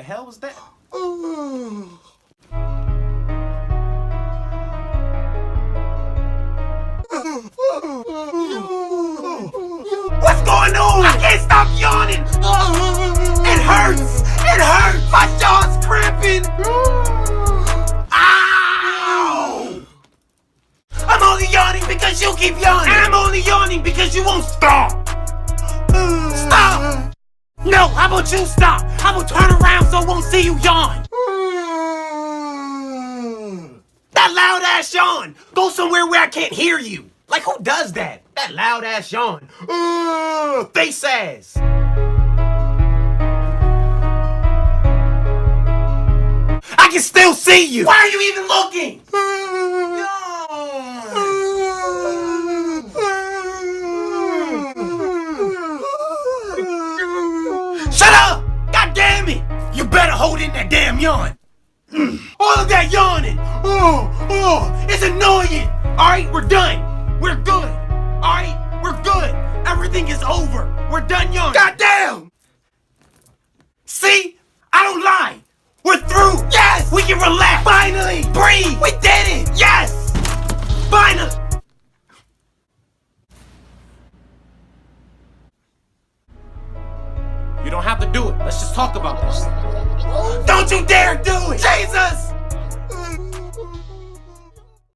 hell was that? What's going on? I can't stop yawning. It hurts. It hurts. My jaw's cramping. Ow! I'm only yawning because you keep yawning. And I'm only yawning because you won't stop. Stop! No, how about you stop? How about turn around so I won't see you yawn? That loud ass yawn! Go somewhere where I can't hear you. Like, who does that? That loud ass yawn. Face ass. I can still see you. Why are you even looking? Shut up! God damn it! You better hold in that damn yawn. All of that yawning. It's annoying. All right, we're done. We're good. All right, we're good. Everything is over. We're done yawning. God damn! See? I don't lie. We're through. Yes! We can relax. Finally! Breathe! We did it! Yes! Finally! You don't have to do it. Let's just talk about this. Don't you dare do it! Jesus!